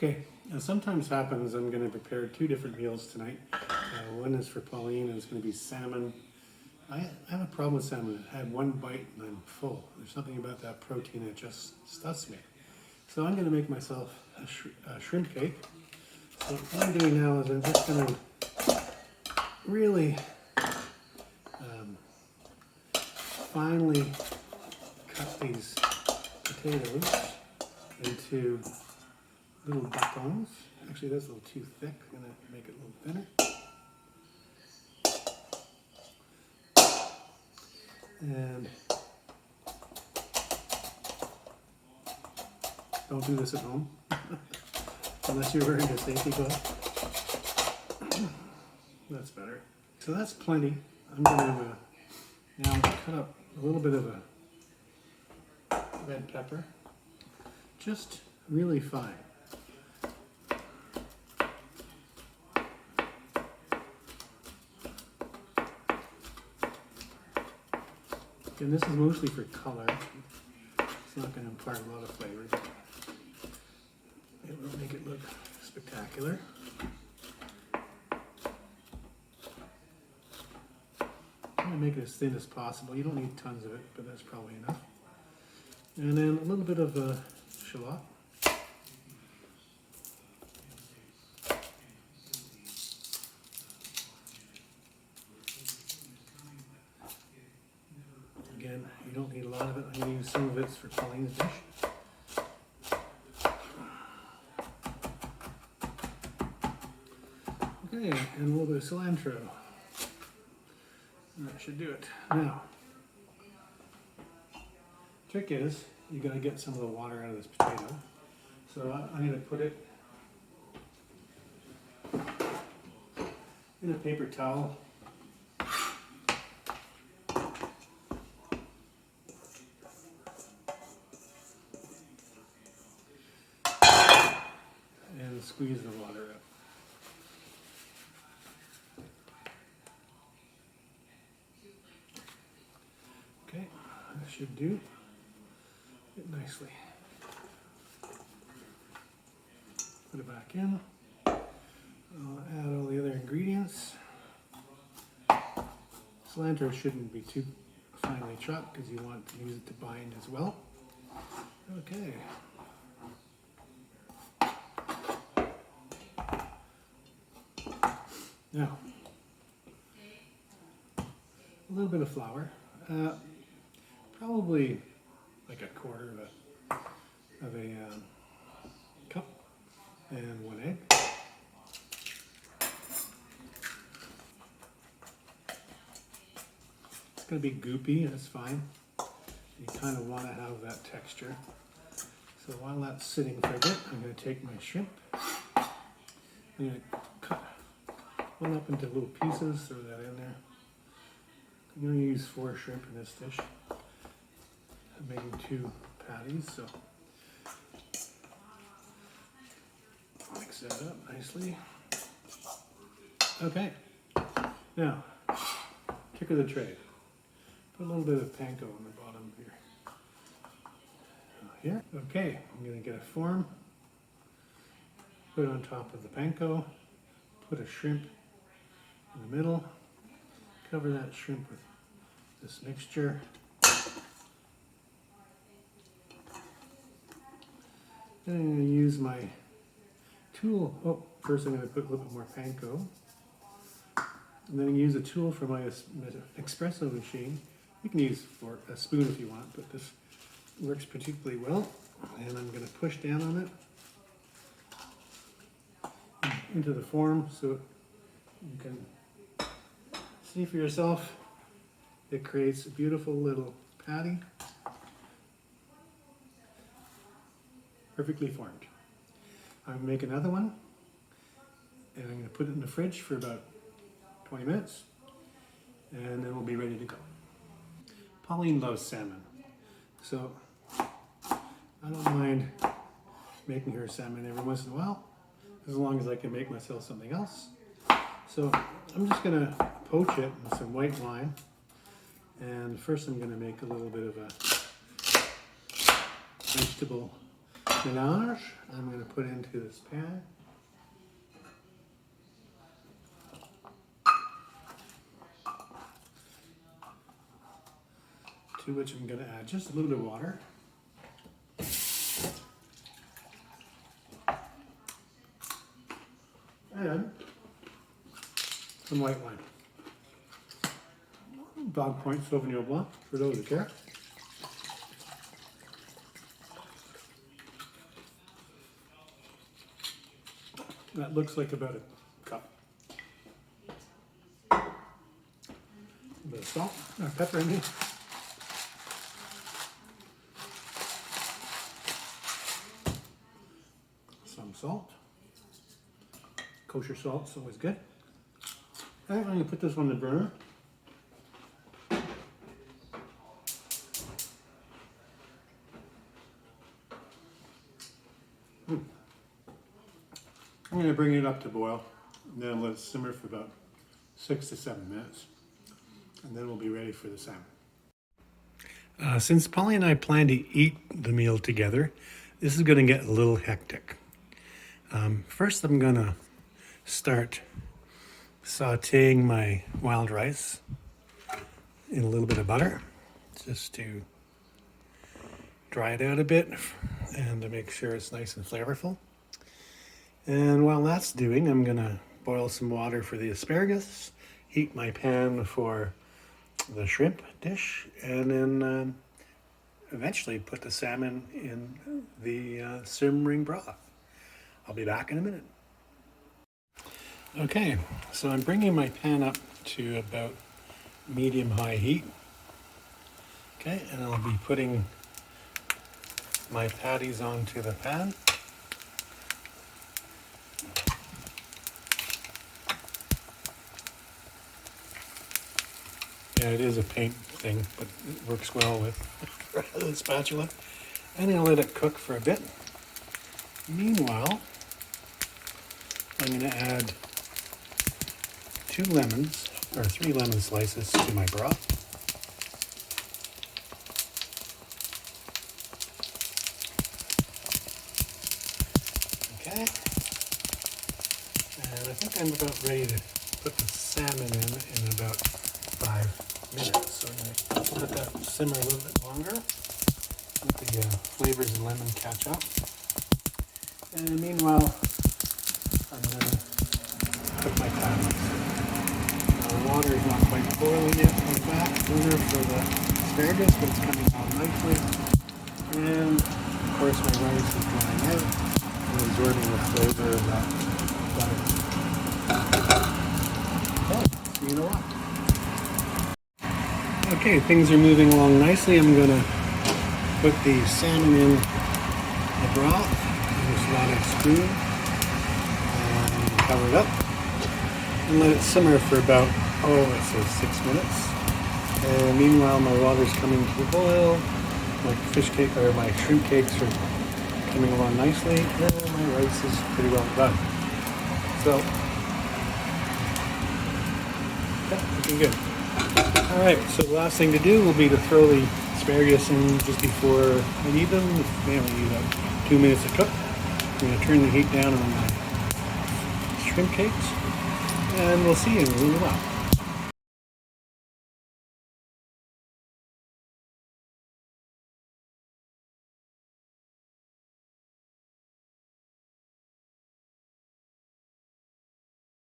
Okay, now sometimes happens I'm going to prepare two different meals tonight. One is for Pauline and it's going to be salmon. I have a problem with salmon. I had one bite and I'm full. There's something about that protein that just stuffs me. So I'm going to make myself a shrimp cake. So what I'm doing now is I'm just going to really finely cut these potatoes into little batons. Actually, that's a little too thick. I'm going to make it a little thinner. And don't do this at home unless you're wearing a safety glove. That's better. So that's plenty. I'm going to now cut up a little bit of a red pepper, just really fine. And this is mostly for color. It's not going to impart a lot of flavor. It will make it look spectacular. I'm going to make it as thin as possible. You don't need tons of it, but that's probably enough. And then a little bit of shallot. Again, you don't need a lot of it. I'm going to use some of it for Pauline's dish. Okay, and a little bit of cilantro. That should do it. Now, trick is, you got to get some of the water out of this potato. So I'm going to put it in a paper towel. And squeeze the water out. Okay, that should do it nicely. Put it back in. I'll add all the other ingredients. Cilantro shouldn't be too finely chopped because you want to use it to bind as well. Okay. Now, a little bit of flour, probably like a quarter of a cup, and one egg. It's going to be goopy, that's fine. You kind of want to have that texture. So while that's sitting for a bit, I'm going to take my shrimp. I'm going to cut one up into little pieces, throw that in there. I'm going to use 4 shrimp in this dish. I'm making 2 patties, so mix that up nicely. Okay, now, kick of the trade. Put a little bit of panko on the bottom here. Here, okay, I'm going to get a form, put it on top of the panko, put a shrimp in the middle, cover that shrimp with this mixture. Then I'm going to use my tool. Oh, first I'm going to put a little bit more panko. And then use a tool for my espresso machine. You can use a spoon if you want, but this works particularly well. And I'm going to push down on it into the form so you can see for yourself. It creates a beautiful little patty, perfectly formed. I'm going to make another one, and I'm going to put it in the fridge for about 20 minutes, and then we'll be ready to go. Pauline loves salmon, so I don't mind making her salmon every once in a while, as long as I can make myself something else. So I'm just going to poach it with some white wine. And first I'm going to make a little bit of a vegetable mélange I'm going to put into this pan. To which I'm going to add just a little bit of water. And some white wine. Dog Point Sauvignon Blanc, for those who care. That looks like about a cup. A bit of salt, or pepper in here. Some salt. Kosher salt's always good. And I'm going to put this on the burner. I'm going to bring it up to boil, and then let it simmer for about 6 to 7 minutes, and then we'll be ready for the salmon. Since Polly and I plan to eat the meal together, this is going to get a little hectic. First, I'm going to start sauteing my wild rice in a little bit of butter, just to dry it out a bit and to make sure it's nice and flavorful. And while that's doing, I'm going to boil some water for the asparagus, heat my pan for the shrimp dish, and then eventually put the salmon in the simmering broth. I'll be back in a minute. Okay, so I'm bringing my pan up to about medium-high heat. Okay, and I'll be putting my patties onto the pan. Yeah, it is a paint thing, but it works well with the spatula. And I'll let it cook for a bit. Meanwhile, I'm going to add 3 lemon slices to my broth. Okay. And I think I'm about ready to put the salmon in about 5 minutes. So I'm going to let that simmer a little bit longer. Let the flavors of lemon catch up. And meanwhile, I'm going to cook my patties. Now the water is not quite boiling yet on the back burner for the asparagus, but it's coming on nicely. And of course my rice is drying out and absorbing the flavor of that butter. Okay, see you in a while. Okay, things are moving along nicely. I'm going to put the salmon in the broth with a ceramic spoon and cover it up and let it simmer for about, it says 6 minutes. And meanwhile, my water's coming to a boil. My fish cake or my shrimp cakes are coming along nicely, and my rice is pretty well done. So, yeah, looking good. Alright, so the last thing to do will be to throw the asparagus in just before I need them. They only need about 2 minutes to cook. I'm going to turn the heat down on my shrimp cakes, and we'll see you in a little while.